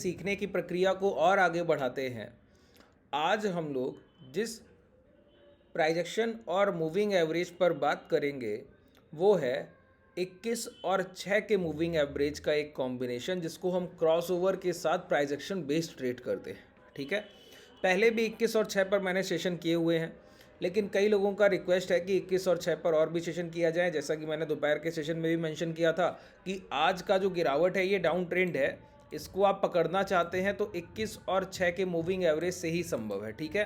सीखने की प्रक्रिया को और आगे बढ़ाते हैं। आज हम लोग जिस प्राइजेक्शन और मूविंग एवरेज पर बात करेंगे वो है 21 और 6 के मूविंग एवरेज का एक कॉम्बिनेशन, जिसको हम क्रॉसओवर के साथ प्राइजेक्शन बेस्ड ट्रेड करते हैं। ठीक है, पहले भी 21 और 6 पर मैंने सेशन किए हुए हैं, लेकिन कई लोगों का रिक्वेस्ट है कि 21 और 6 पर और भी सेशन किया जाए। जैसा कि मैंने दोपहर के सेशन में भी मेंशन किया था कि आज का जो गिरावट है ये डाउन ट्रेंड है, इसको आप पकड़ना चाहते हैं तो 21 और 6 के मूविंग एवरेज से ही संभव है। ठीक है,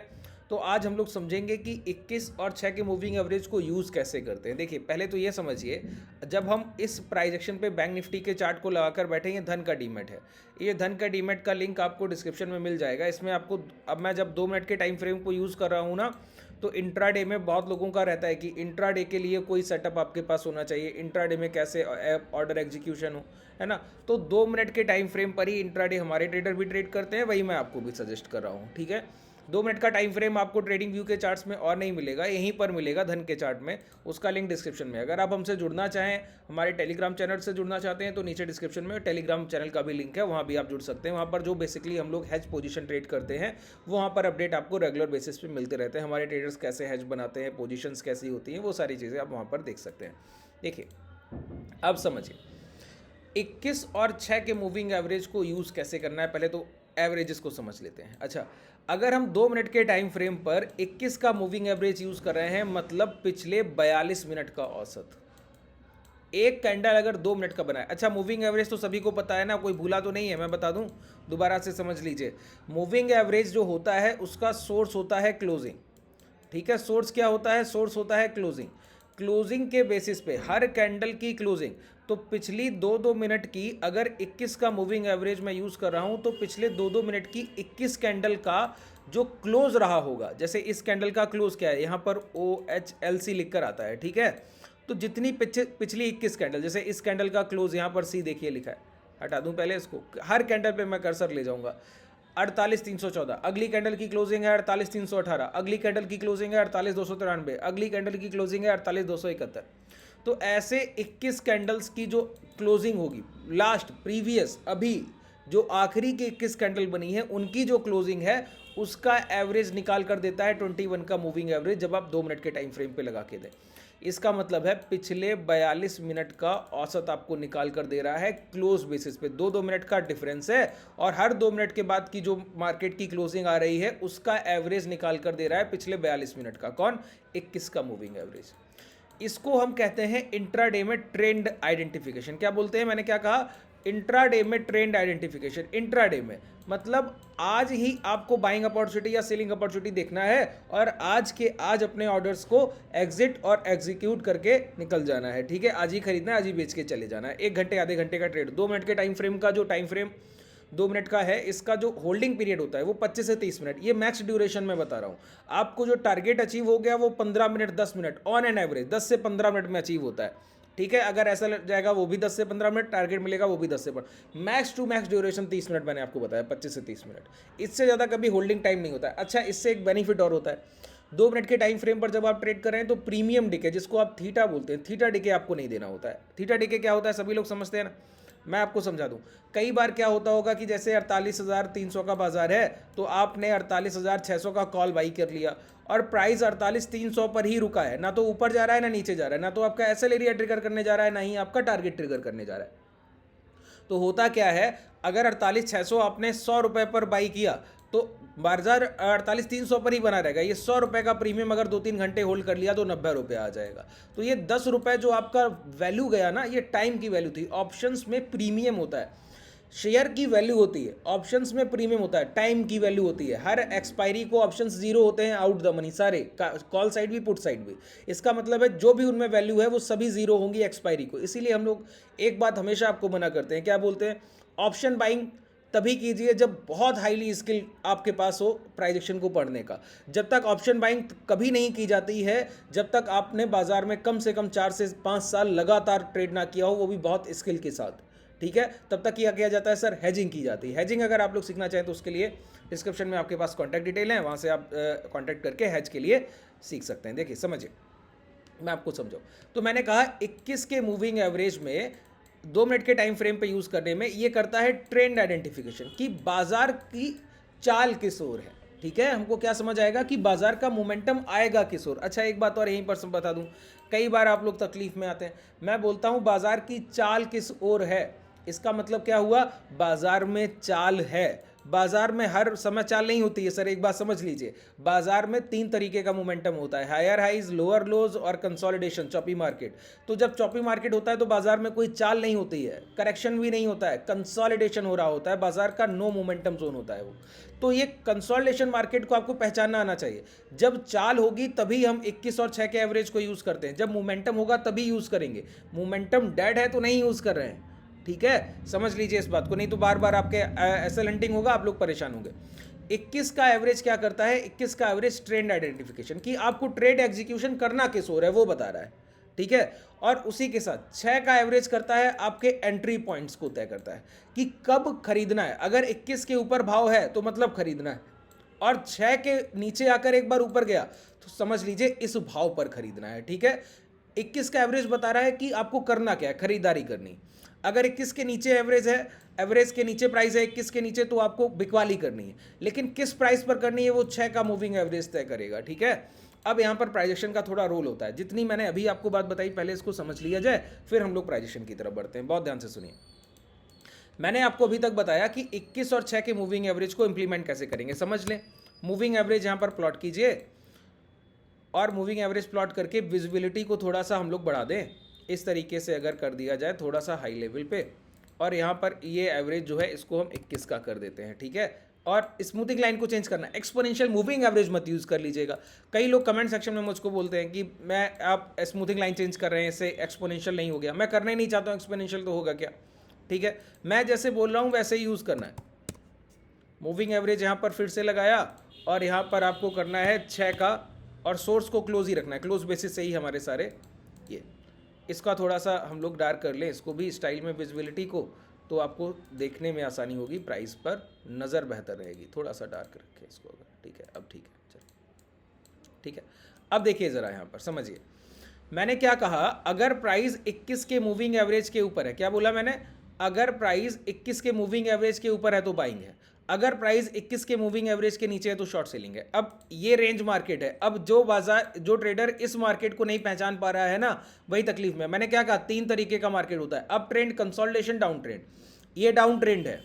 तो आज हम लोग समझेंगे कि 21 और 6 के मूविंग एवरेज को यूज़ कैसे करते हैं। देखिए, पहले तो ये समझिए, जब हम इस प्राइस एक्शन पे बैंक निफ्टी के चार्ट को लगाकर बैठे, ये धन का डीमेट है। ये धन का डीमेट का लिंक आपको डिस्क्रिप्शन में मिल जाएगा। इसमें आपको, अब मैं जब 2 मिनट के टाइम फ्रेम को यूज़ कर रहा हूँ ना, तो इंट्राडे में बहुत लोगों का रहता है कि इंट्राडे के लिए कोई सेटअप आपके पास होना चाहिए, इंट्राडे में कैसे ऑर्डर एग्जीक्यूशन हो, है ना। तो 2 मिनट के टाइम फ्रेम पर ही इंट्राडे हमारे ट्रेडर भी ट्रेड करते हैं, वही मैं आपको भी सजेस्ट कर रहा हूँ। ठीक है, 2 मिनट का टाइम फ्रेम आपको ट्रेडिंग व्यू के चार्ट्स में और नहीं मिलेगा, यहीं पर मिलेगा धन के चार्ट में। उसका लिंक डिस्क्रिप्शन में। अगर आप हमसे जुड़ना चाहें, हमारे टेलीग्राम चैनल से जुड़ना चाहते हैं, तो नीचे डिस्क्रिप्शन में टेलीग्राम चैनल का भी लिंक है, वहाँ भी आप जुड़ सकते हैं। वहाँ पर जो बेसिकली हम लोग हैज पोजीशन ट्रेड करते हैं, वहाँ पर अपडेट आपको रेगुलर बेसिस पे मिलते रहते हैं। हमारे ट्रेडर्स कैसे हैज बनाते हैं, पोजीशंस कैसी होती हैं, वो सारी चीज़ें आप वहाँ पर देख सकते हैं। देखिए, अब समझिए 21 और 6 के मूविंग एवरेज को यूज़ कैसे करना है। पहले तो एवरेजेस को समझ लेते हैं। अच्छा, अगर हम 2 मिनट के टाइम फ्रेम पर 21 का मूविंग एवरेज यूज़ कर रहे हैं, मतलब पिछले 42 मिनट का औसत। एक कैंडल अगर 2 मिनट का बना है, अच्छा मूविंग एवरेज तो सभी को पता है ना, कोई भूला तो नहीं है, मैं बता दूं, दोबारा से समझ लीजिए। मूविंग एवरेज जो होता है उसका सोर्स होता है क्लोजिंग। ठीक है, सोर्स क्या होता है? सोर्स होता है क्लोजिंग। क्लोजिंग के बेसिस पे हर कैंडल की क्लोजिंग, तो पिछली 2-2 मिनट की अगर 21 का मूविंग एवरेज मैं यूज़ कर रहा हूं, तो पिछले 2-2 मिनट की 21 कैंडल का जो क्लोज रहा होगा, जैसे इस कैंडल का क्लोज क्या है, यहाँ पर OHLC लिखकर आता है। ठीक है, तो जितनी पिछली 21 कैंडल, जैसे इस कैंडल का क्लोज यहाँ पर C देखिए लिखा है, हटा दूं पहले इसको, हर कैंडल पे मैं कर्सर ले जाऊंगा। 48,314, अगली कैंडल की क्लोजिंग है 48,318, अगली कैंडल की क्लोजिंग है 48,293, अगली कैंडल की क्लोजिंग है 48,271। तो ऐसे 21 कैंडल्स की जो क्लोजिंग होगी, लास्ट प्रीवियस अभी जो आखिरी की 21 कैंडल बनी है, उनकी जो क्लोजिंग है उसका एवरेज निकाल कर देता है 21 का मूविंग एवरेज, जब आप 2 मिनट के टाइम फ्रेम पे लगा के दें। इसका मतलब है पिछले 42 मिनट का औसत आपको निकाल कर दे रहा है क्लोज बेसिस पे। 2-2 मिनट का डिफरेंस है, और हर 2 मिनट के बाद की जो मार्केट की क्लोजिंग आ रही है उसका एवरेज निकाल कर दे रहा है पिछले 42 मिनट का। कौन? 21 का मूविंग एवरेज। इसको हम कहते हैं इंट्राडे में ट्रेंड आइडेंटिफिकेशन। क्या बोलते हैं? मैंने क्या कहा? इंट्राडे में ट्रेंड आइडेंटिफिकेशन। इंट्राडे में मतलब आज ही आपको बाइंग अपॉर्चुनिटी या सेलिंग अपॉर्चुनिटी देखना है, और आज के आज अपने ऑर्डर्स को एग्जिट और एग्जीक्यूट करके निकल जाना है। ठीक है, आज ही खरीदना है, आज ही बेच के चले जाना है। 1 घंटे आधे घंटे का ट्रेड। 2 मिनट के टाइम फ्रेम का जो टाइम फ्रेम 2 मिनट का है, इसका जो होल्डिंग पीरियड होता है वो 25 से 30 मिनट। ये मैक्स ड्यूरेशन में बता रहा हूँ आपको। जो टारगेट अचीव हो गया वो 15 minute 10 minute on an average 10 से 15 मिनट में अचीव होता है। ठीक है, अगर ऐसा लग जाएगा वो भी 10 से 15 मिनट, टारगेट मिलेगा वो भी 10 से 15। Max to max duration 30 minute मैंने आपको बताया, 25 से 30 मिनट। इससे ज़्यादा कभी होल्डिंग टाइम नहीं होता है। अच्छा, इससे एक बेनिफिट और होता है, 2 मिनट के टाइम फ्रेम पर जब आप ट्रेड कर रहे हैं तो प्रीमियम डिके, जिसको आप थीटा बोलते हैं, थीटा डिके आपको नहीं देना होता है। थीटा डिके क्या होता है सभी लोग समझते हैं ना, मैं आपको समझा दूं। कई बार क्या होता होगा कि जैसे 48,300 का बाजार है, तो आपने 48,600 का कॉल बाई कर लिया, और प्राइस 48,300 पर ही रुका है, ना तो ऊपर जा रहा है ना नीचे जा रहा है, ना तो आपका SL एरिया ट्रिगर करने जा रहा है, ना ही आपका टारगेट ट्रिगर करने जा रहा है। तो होता क्या है, अगर 48,600 आपने 100 रुपए पर बाई किया, तो बाजार 48,300 पर ही बना रहेगा। ये 100 रुपए का प्रीमियम अगर 2-3 घंटे होल्ड कर लिया तो 90 रुपए आ जाएगा। तो ये 10 रुपए जो आपका वैल्यू गया ना, ये टाइम की वैल्यू थी। ऑप्शंस में प्रीमियम होता है, शेयर की वैल्यू होती है, ऑप्शंस में प्रीमियम होता है, टाइम की वैल्यू होती है। हर एक्सपायरी को ऑप्शंस जीरो होते हैं, आउट द मनी सारे, कॉल साइड भी पुट साइड भी। इसका मतलब है जो भी उनमें वैल्यू है वो सभी जीरो होंगी एक्सपायरी को। इसीलिए हम लोग एक बात हमेशा आपको मना करते हैं, क्या बोलते हैं? ऑप्शन बाइंग तभी कीजिए जब बहुत हाईली स्किल आपके पास हो प्राइस एक्शन को पढ़ने का। जब तक ऑप्शन बाइंग कभी नहीं की जाती है जब तक आपने बाजार में कम से कम 4 से 5 साल लगातार ट्रेड ना किया हो, वो भी बहुत स्किल के साथ। ठीक है, तब तक किया जाता है सर हेजिंग की जाती है। हेजिंग अगर आप लोग सीखना चाहें तो उसके लिए डिस्क्रिप्शन में आपके पास कॉन्टैक्ट डिटेल है, वहाँ से आप कॉन्टैक्ट करके हेज के लिए सीख सकते हैं। देखिए समझिए, मैं आपको समझाऊँ तो मैंने कहा 21 के मूविंग एवरेज में 2 मिनट के टाइम फ्रेम पे यूज़ करने में ये करता है ट्रेंड आइडेंटिफिकेशन कि बाजार की चाल किस ओर है। ठीक है, हमको क्या समझ आएगा कि बाजार का मोमेंटम आएगा किस ओर। अच्छा, एक बात और यहीं पर बता दूं, कई बार आप लोग तकलीफ में आते हैं, मैं बोलता हूं बाजार की चाल किस ओर है, इसका मतलब क्या हुआ, बाजार में चाल है। बाजार में हर समय चाल नहीं होती है सर, एक बात समझ लीजिए, बाजार में 3 तरीके का मोमेंटम होता है, हायर हाइज, लोअर लोज और कंसोलिडेशन, चॉपी मार्केट। तो जब चॉपी मार्केट होता है तो बाजार में कोई चाल नहीं होती है, करेक्शन भी नहीं होता है, कंसोलिडेशन हो रहा होता है, बाजार का नो मोमेंटम जोन होता है वो। तो ये कंसोलिडेशन मार्केट को आपको पहचानना आना चाहिए। जब चाल होगी तभी हम 21 और 6 के एवरेज को यूज़ करते हैं, जब मोमेंटम होगा तभी यूज़ करेंगे। मोमेंटम डेड है तो नहीं यूज़ कर रहे हैं। ठीक है, समझ लीजिए इस बात को, नहीं तो बार बार आपके एसएल हंटिंग होगा, आप लोग परेशान होंगे। 21 का एवरेज क्या करता है, 21 का एवरेज ट्रेंड आइडेंटिफिकेशन कि आपको ट्रेड एग्जीक्यूशन करना किस ओर है वो बता रहा है। ठीक है, और उसी के साथ 6 का एवरेज करता है आपके एंट्री पॉइंट्स को तय करता है कि कब खरीदना है। अगर 21 के ऊपर भाव है तो मतलब खरीदना है, और 6 के नीचे आकर एक बार ऊपर गया तो समझ लीजिए इस भाव पर खरीदना है। ठीक है, 21 का एवरेज बता रहा है कि आपको करना क्या है, खरीदारी करनी। अगर 21 के नीचे एवरेज है, एवरेज के नीचे प्राइस है 21 के नीचे, तो आपको बिकवाली करनी है, लेकिन किस प्राइस पर करनी है वो 6 का मूविंग एवरेज तय करेगा। ठीक है, अब यहाँ पर प्राइजेक्शन का थोड़ा रोल होता है, जितनी मैंने अभी आपको बात बताई पहले इसको समझ लिया जाए, फिर हम लोग प्राइजेक्शन की तरफ बढ़ते हैं। बहुत ध्यान से सुनिए, मैंने आपको अभी तक बताया कि 21 और 6 के मूविंग एवरेज को इंप्लीमेंट कैसे करेंगे, समझ लें। मूविंग एवरेज यहाँ पर प्लॉट कीजिए, और मूविंग एवरेज प्लॉट करके विजिबिलिटी को थोड़ा सा हम लोग बढ़ा दें, इस तरीके से अगर कर दिया जाए थोड़ा सा हाई लेवल पे, और यहाँ पर ये एवरेज जो है इसको हम 21 का कर देते हैं। ठीक है, और स्मूथिंग लाइन को चेंज करना, एक्सपोनेंशियल मूविंग एवरेज मत यूज़ कर लीजिएगा। कई लोग कमेंट सेक्शन में मुझको बोलते हैं कि मैं आप स्मूथिंग लाइन चेंज कर रहे हैं, इससे एक्सपोनेंशियल नहीं हो गया। मैं करना ही नहीं चाहता हूँ एक्सपोनेंशियल, तो होगा क्या। ठीक है, मैं जैसे बोल रहा हूँ वैसे ही यूज़ करना है। मूविंग एवरेज यहाँ पर फिर से लगाया, और यहाँ पर आपको करना है 6 का, और सोर्स को क्लोज ही रखना है, क्लोज बेसिस से ही हमारे सारे ये। इसका थोड़ा सा हम लोग डार्क कर लें इसको भी स्टाइल में, विजिबिलिटी को, तो आपको देखने में आसानी होगी, प्राइस पर नज़र बेहतर रहेगी। थोड़ा सा डार्क रखें इसको अगर, ठीक है, अब ठीक है, चलिए ठीक है। अब देखिए ज़रा यहाँ पर समझिए, मैंने क्या कहा, अगर प्राइस 21 के मूविंग एवरेज के ऊपर है, क्या बोला मैंने, अगर प्राइस 21 के मूविंग एवरेज के ऊपर है तो बाइंग है, अगर प्राइस 21 के मूविंग एवरेज के नीचे है तो शॉर्ट सेलिंग है। अब ये रेंज मार्केट है, अब जो ट्रेडर इस मार्केट को नहीं पहचान पा रहा है ना, वही तकलीफ में। मैंने क्या कहा, 3 तरीके का मार्केट होता है, up trend, consolidation, down trend. ये डाउन ट्रेंड है,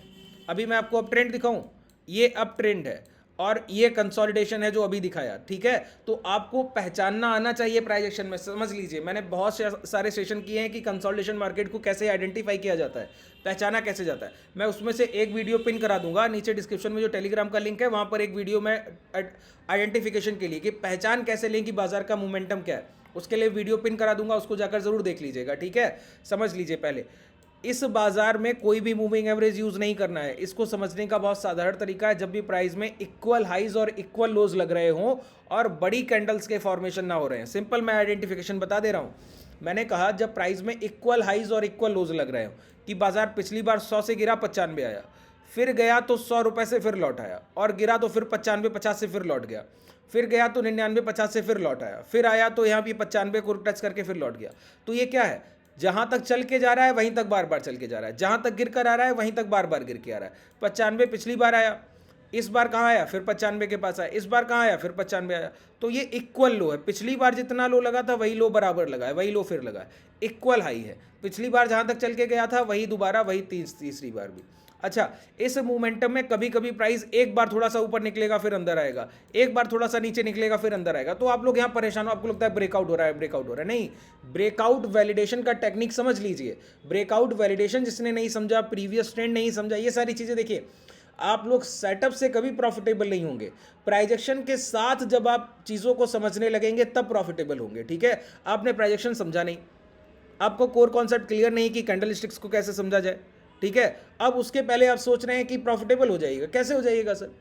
अभी मैं आपको अप ट्रेंड दिखाऊं, ये अप ट्रेंड है, और ये कंसोलिडेशन है जो अभी दिखाया। ठीक है, तो आपको पहचानना आना चाहिए प्राइजेक्शन में। समझ लीजिए, मैंने बहुत सारे सेशन किए हैं कि कंसोलिडेशन मार्केट को कैसे आइडेंटिफाई किया जाता है, पहचाना कैसे जाता है। मैं उसमें से एक वीडियो पिन करा दूंगा नीचे डिस्क्रिप्शन में, जो टेलीग्राम का लिंक है वहाँ पर एक वीडियो में आइडेंटिफिकेशन के लिए कि पहचान कैसे लें कि बाजार का मोमेंटम क्या है, उसके लिए वीडियो पिन करा दूंगा, उसको जाकर ज़रूर देख लीजिएगा। ठीक है, समझ लीजिए, पहले इस बाजार में कोई भी मूविंग एवरेज यूज़ नहीं करना है। इसको समझने का बहुत साधारण तरीका है, जब भी प्राइस में इक्वल हाइज और इक्वल लोज लग रहे हों और बड़ी कैंडल्स के फॉर्मेशन ना हो रहे हैं। सिंपल मैं आइडेंटिफिकेशन बता दे रहा हूँ। मैंने कहा जब प्राइस में इक्वल हाइज और इक्वल लोज लग रहे हो, कि बाजार पिछली बार 100 से गिरा 95 आया, फिर गया तो 100 रुपये से फिर लौट आया, और गिरा तो फिर 95 50 से फिर लौट गया, फिर गया तो 99 50 से फिर लौट आया, फिर आया तो यहाँ भी 95 को टच करके फिर लौट गया। तो ये क्या है, जहां तक चल के जा रहा है वहीं तक बार बार चल के जा रहा है, जहां तक गिर कर आ रहा है वहीं तक बार बार गिर के आ रहा है। 95 पिछली बार आया, इस बार कहाँ आया, फिर 95 के पास आया, इस बार कहाँ आया, फिर 95 आया। तो ये इक्वल लो है, पिछली बार जितना लो लगा था वही लो बराबर लगा है, वही लो फिर लगा है, इक्वल हाई है। पिछली बार जहां तक चल के गया था वही दोबारा, वही तीसरी बार भी। अच्छा, इस मोमेंटम में कभी कभी प्राइस एक बार थोड़ा सा ऊपर निकलेगा फिर अंदर आएगा, एक बार थोड़ा सा नीचे निकलेगा फिर अंदर आएगा। तो आप लोग यहाँ परेशान हो, आपको लगता है ब्रेकआउट हो रहा है, ब्रेकआउट हो रहा है। नहीं, ब्रेकआउट वैलिडेशन का टेक्निक समझ लीजिए। ब्रेकआउट वैलिडेशन जिसने नहीं समझा, प्रीवियस ट्रेंड नहीं समझा, ये सारी चीज़ें देखिए, आप लोग सेटअप से कभी प्रॉफिटेबल नहीं होंगे। प्राइजेक्शन के साथ जब आप चीज़ों को समझने लगेंगे तब प्रॉफिटेबल होंगे। ठीक है, आपने प्राइजेक्शन समझा नहीं, आपको कोर कॉन्सेप्ट क्लियर नहीं कि कैंडलस्टिक्स को कैसे समझा जाए। ठीक है, अब उसके पहले आप सोच रहे हैं कि प्रॉफिटेबल हो जाएगा, कैसे हो जाइएगा सर।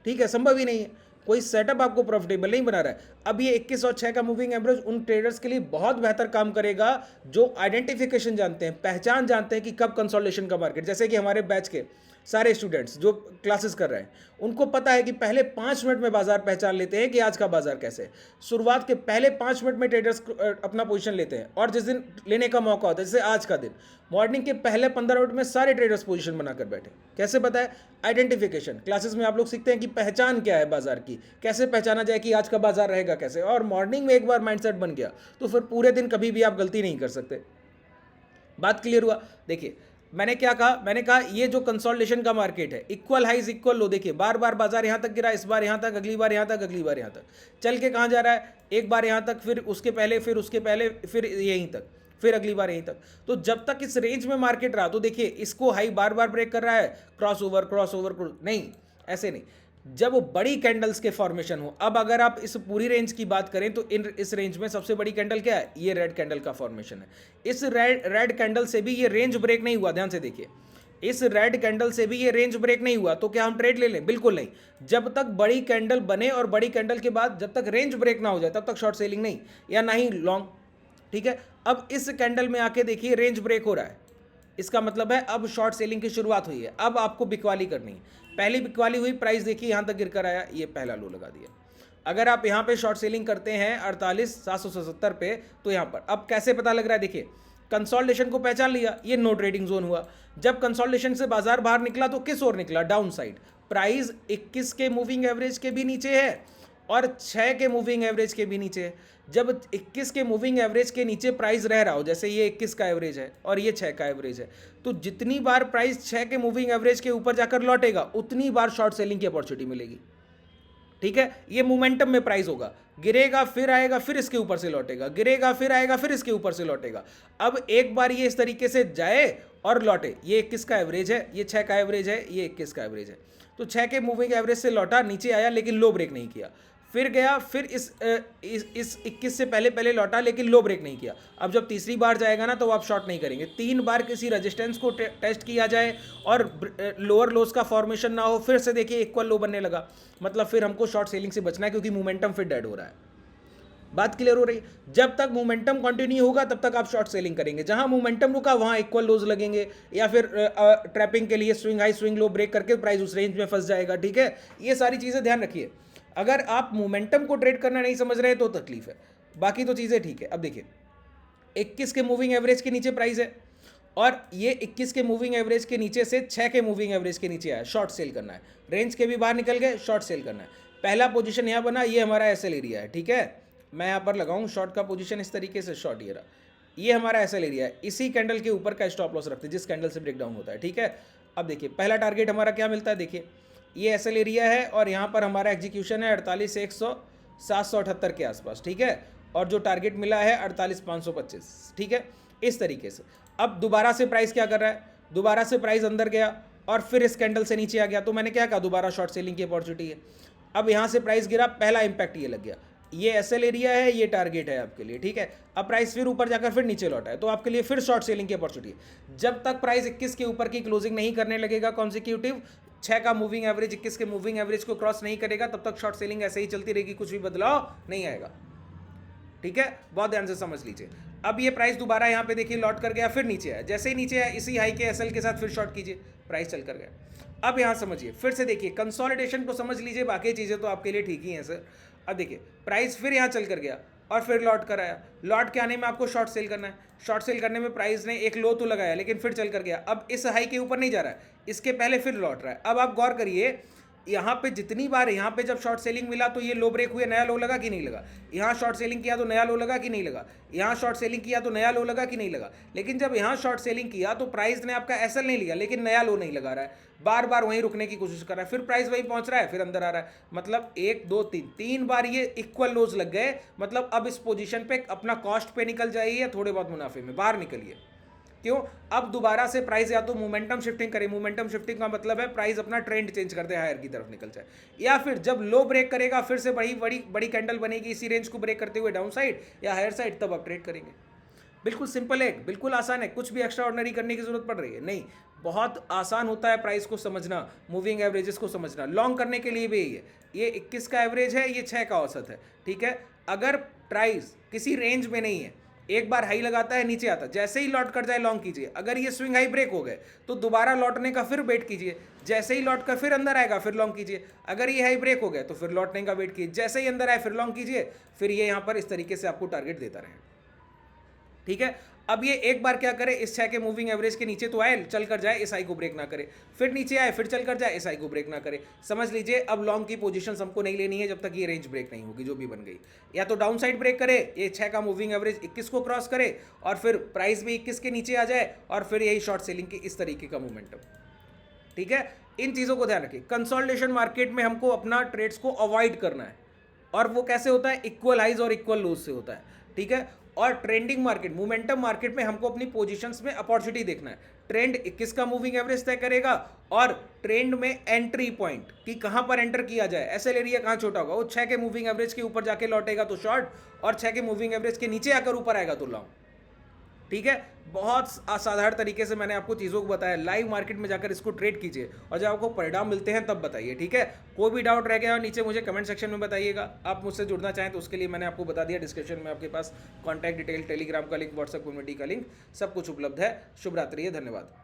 ठीक है, संभव ही नहीं है, कोई सेटअप आपको प्रॉफिटेबल नहीं बना रहा है। अब ये 21 और 6 का मूविंग एवरेज उन ट्रेडर्स के लिए बहुत बेहतर काम करेगा जो आइडेंटिफिकेशन जानते हैं, पहचान जानते हैं कि कब कंसोलिडेशन का मार्केट, जैसे कि हमारे बैच के सारे स्टूडेंट्स जो क्लासेस कर रहे हैं उनको पता है कि पहले 5 मिनट में बाजार पहचान लेते हैं कि आज का बाजार कैसे है। शुरुआत के पहले 5 मिनट में ट्रेडर्स अपना पोजीशन लेते हैं, और जिस दिन लेने का मौका होता है, जैसे आज का दिन, मॉर्निंग के पहले 15 मिनट में सारे ट्रेडर्स पोजीशन बनाकर बैठे। कैसे पता है? आइडेंटिफिकेशन। क्लासेस में आप लोग सीखते हैं कि पहचान क्या है बाजार की, कैसे पहचाना जाए कि आज का बाजार रहेगा कैसे, और मॉर्निंग में एक बार माइंडसेट बन गया तो फिर पूरे दिन कभी भी आप गलती नहीं कर सकते। बात क्लियर हुआ? देखिए मैंने क्या कहा, मैंने कहा ये जो कंसोलिडेशन का मार्केट है, इक्वल हाइज इक्वल लो। देखिए बार बार बाजार यहां तक गिरा, इस बार यहां तक, अगली बार यहां तक, अगली बार यहां तक, चल के कहां जा रहा है? एक बार यहां तक, फिर उसके पहले, फिर उसके पहले, फिर यहीं तक, फिर अगली बार यहीं तक। तो जब तक इस रेंज में मार्केट रहा तो देखिए इसको हाई बार बार ब्रेक कर रहा है, क्रॉस ओवर क्रॉस ओवर, नहीं ऐसे नहीं, जब बड़ी कैंडल्स के फॉर्मेशन हो। अब अगर आप इस पूरी रेंज की बात करें तो इस रेंज में सबसे बड़ी कैंडल क्या है? ये रेड कैंडल का फॉर्मेशन है। इस रेड कैंडल से भी ये रेंज ब्रेक नहीं हुआ, ध्यान से देखिए, इस रेड कैंडल से भी ये रेंज ब्रेक नहीं हुआ, तो क्या हम ट्रेड ले लें? बिल्कुल नहीं। जब तक बड़ी कैंडल बने और बड़ी कैंडल के बाद जब तक रेंज ब्रेक ना हो जाए तब तक शॉर्ट सेलिंग नहीं, या ना ही लॉन्ग। ठीक है, अब इस कैंडल में आके देखिए रेंज ब्रेक हो रहा है, इसका मतलब है अब शॉर्ट सेलिंग की शुरुआत हुई है। अब आपको बिकवाली करनी है। पहली बिकवाली हुई, प्राइस देखिए यहां तक गिरकर आया, ये पहला लो लगा दिया। अगर आप यहां पे शॉर्ट सेलिंग करते हैं 48,777 पे, तो यहां पर अब कैसे पता लग रहा है? देखिए कंसोलिडेशन को पहचान लिया, ये नो ट्रेडिंग जोन हुआ। जब कंसोलिडेशन से बाजार बाहर निकला तो किस ओर निकला? Down side. प्राइस 21 के मूविंग एवरेज के भी नीचे है और 6 के मूविंग एवरेज के भी नीचे है। जब 21 के मूविंग एवरेज के नीचे प्राइस रह रहा हो, जैसे ये 21 का एवरेज है और ये 6 का एवरेज है, तो जितनी बार प्राइस 6 के मूविंग एवरेज के ऊपर जाकर लौटेगा उतनी बार शॉर्ट सेलिंग की अपॉर्चुनिटी मिलेगी। ठीक है, ये मोमेंटम में प्राइस होगा, गिरेगा फिर आएगा, फिर इसके ऊपर से लौटेगा, गिरेगा फिर आएगा, फिर इसके ऊपर से लौटेगा। अब एक बार ये इस तरीके से जाए और लौटे, ये 21 का एवरेज है, ये 6 का एवरेज है, ये 21 का एवरेज है, तो 6 के मूविंग एवरेज से लौटा, नीचे आया लेकिन लो ब्रेक नहीं किया, फिर गया, फिर इस 21 से पहले पहले लौटा लेकिन लो ब्रेक नहीं किया। अब जब तीसरी बार जाएगा ना तो आप शॉर्ट नहीं करेंगे। 3 बार किसी रेजिस्टेंस को टेस्ट किया जाए और लोअर लोस का फॉर्मेशन ना हो, फिर से देखिए इक्वल लो बनने लगा, मतलब फिर हमको शॉर्ट सेलिंग से बचना है, क्योंकि मोमेंटम फिर डेड हो रहा है। बात क्लियर हो रही है? जब तक मोमेंटम कंटिन्यू होगा तब तक आप शॉर्ट सेलिंग करेंगे। जहां मोमेंटम रुका वहां इक्वल लोज लगेंगे, या फिर ट्रैपिंग के लिए swing high swing low break करके प्राइस उस रेंज में फंस जाएगा। ठीक है, ये सारी चीजें ध्यान रखिए। अगर आप मोमेंटम को ट्रेड करना नहीं समझ रहे तो तकलीफ है, बाकी तो चीजें ठीक है। अब देखिए 21 के मूविंग एवरेज के नीचे प्राइस है और ये 21 के मूविंग एवरेज के नीचे से 6 के मूविंग एवरेज के नीचे आया, शॉर्ट सेल करना है। रेंज के भी बाहर निकल गए, शॉर्ट सेल करना है। पहला पोजीशन यहाँ बना, ये हमारा एसएल एरिया है। ठीक है, मैं यहाँ पर लगाऊं शॉर्ट का पोजीशन इस तरीके से, शॉर्ट ये रहा, ये हमारा एसएल एरिया है। इसी कैंडल के ऊपर का स्टॉप लॉस रखते हैं जिस कैंडल से ब्रेकडाउन होता है। ठीक है, अब देखिए पहला टारगेट हमारा क्या मिलता है, देखिए ये एसएल एरिया है और यहाँ पर हमारा एग्जीक्यूशन है 48,100 778 के आसपास। ठीक है, और जो टारगेट मिला है 48,525। ठीक है, इस तरीके से। अब दोबारा से प्राइस क्या कर रहा है, दोबारा से प्राइस अंदर गया और फिर इस कैंडल से नीचे आ गया, तो मैंने क्या कहा, दोबारा शॉर्ट सेलिंग की अपॉर्चुनिटी है। अब यहाँ से प्राइस गिरा, पहला इंपैक्ट ये लग गया, ये एसएल एरिया है, ये टारगेट है आपके लिए। ठीक है, अब प्राइस फिर ऊपर जाकर फिर नीचे लौटा है, तो आपके लिए फिर शॉर्ट सेलिंग की अपॉर्चुनिटी है। जब तक प्राइस 21 के ऊपर की क्लोजिंग नहीं करने लगेगा कॉन्सिक्यूटिव, 6 का मूविंग एवरेज 21 के मूविंग एवरेज को क्रॉस नहीं करेगा, तब तक शॉर्ट सेलिंग ऐसे ही चलती रहेगी, कुछ भी बदलाव नहीं आएगा। ठीक है, बहुत ध्यान से समझ लीजिए। अब ये प्राइस दोबारा यहाँ पे देखिए लौट कर गया, फिर नीचे आया, जैसे ही नीचे आया इसी हाई के एसएल के साथ फिर शॉर्ट कीजिए, प्राइस चल कर गया। अब यहाँ समझिए, फिर से देखिए कंसोलिडेशन को समझ लीजिए, बाकी चीज़ें तो आपके लिए ठीक ही हैं सर। अब देखिए प्राइस फिर यहाँ चल कर गया और फिर लौट कर आया, लौट के आने में आपको शॉर्ट सेल करना है। शॉर्ट सेल करने में प्राइस ने एक लो तो लगाया लेकिन फिर चल कर गया, अब इस हाई के ऊपर नहीं जा रहा है, इसके पहले फिर लौट रहा है। अब आप गौर करिए, यहाँ पे जितनी बार यहाँ पे जब शॉर्ट सेलिंग मिला तो ये लो ब्रेक हुए, नया लो लगा कि नहीं लगा, यहाँ शॉर्ट सेलिंग किया तो नया लो लगा कि नहीं लगा, यहाँ शॉर्ट सेलिंग किया तो नया लो लगा कि नहीं लगा। लेकिन जब यहाँ शॉर्ट सेलिंग किया तो प्राइस ने आपका एसएल नहीं लिया लेकिन नया लो नहीं लगा रहा है, बार बार वहीं रुकने की कोशिश कर रहा है, फिर प्राइस वहीं पहुंच रहा है, फिर अंदर आ रहा है। मतलब 1 2 3 बार ये इक्वल लोज लग गए, मतलब अब इस पोजीशन पे अपना कॉस्ट पे निकल जाइए, थोड़े बहुत मुनाफे में बाहर निकलिए। क्यों? अब दोबारा से प्राइस या तो मोमेंटम शिफ्टिंग करे, मोमेंटम शिफ्टिंग का मतलब है प्राइस अपना ट्रेंड चेंज करते हायर की तरफ निकल जाए, या फिर जब लो ब्रेक करेगा फिर से बड़ी बड़ी बड़ी कैंडल बनेगी इसी रेंज को ब्रेक करते हुए डाउन साइड या हायर साइड, तब आप ट्रेड करेंगे। बिल्कुल सिंपल है, बिल्कुल आसान है, कुछ भी एक्स्ट्रा ऑर्डिनरी करने की जरूरत पड़ रही है नहीं, बहुत आसान होता है प्राइस को समझना, मूविंग एवरेजेस को समझना। लॉन्ग करने के लिए भी यही है, ये 21 का एवरेज है, ये 6 का औसत है। ठीक है, अगर प्राइस किसी रेंज में नहीं है एक बार हाई लगाता है, नीचे आता है, जैसे ही लौट कर जाए लॉन्ग कीजिए। अगर ये स्विंग हाई ब्रेक हो गए तो दोबारा लौटने का फिर वेट कीजिए, जैसे ही लौट कर फिर अंदर आएगा फिर लॉन्ग कीजिए। अगर ये हाई ब्रेक हो गए तो फिर लौटने का वेट कीजिए, जैसे ही अंदर आए फिर लॉन्ग कीजिए। फिर ये यहाँ पर इस तरीके से आपको टारगेट देता रहे। ठीक है, अब ये एक बार क्या करे, इस 6 के मूविंग एवरेज के नीचे तो आए, चल कर जाए, इस हाई को ब्रेक ना करे, फिर नीचे आए, फिर चल कर जाए, इस हाई को ब्रेक ना करे। समझ लीजिए अब लॉन्ग की पोजीशन हमको नहीं लेनी है जब तक ये रेंज ब्रेक नहीं होगी जो भी बन गई। या तो डाउन साइड ब्रेक करे, ये 6 का मूविंग एवरेज 21 को क्रॉस करे और फिर प्राइस भी 21 के नीचे आ जाए और फिर यही शॉर्ट सेलिंग की इस तरीके का मोमेंटम। ठीक है, इन चीज़ों को ध्यान रखिए। कंसोलिडेशन मार्केट में हमको अपना ट्रेड्स को अवॉइड करना है, और वो कैसे होता है, इक्वल हाइज और इक्वल लोज से होता है। ठीक है, और ट्रेंडिंग मार्केट, मोमेंटम मार्केट में हमको अपनी पोजीशंस में अपॉर्चुनिटी देखना है। ट्रेंड 21 का मूविंग एवरेज तय करेगा और ट्रेंड में एंट्री पॉइंट कि कहां पर एंटर किया जाए, एसएल एरिया कहां छोटा होगा, वो 6 के मूविंग एवरेज के ऊपर जाके लौटेगा तो शॉर्ट, और 6 के मूविंग एवरेज के नीचे आकर ऊपर आएगा तो लॉन्ग। ठीक है, बहुत असाधारण तरीके से मैंने आपको चीज़ों को बताया। लाइव मार्केट में जाकर इसको ट्रेड कीजिए और जब आपको परिणाम मिलते हैं तब बताइए। ठीक है, कोई भी डाउट रह गया और नीचे मुझे कमेंट सेक्शन में बताइएगा। आप मुझसे जुड़ना चाहें तो उसके लिए मैंने आपको बता दिया, डिस्क्रिप्शन में आपके पास कॉन्टैक्ट डिटेल, टेलीग्राम का लिंक, व्हाट्सएप कम्युनिटी का लिंक, सब कुछ उपलब्ध है। शुभ रात्रि, धन्यवाद।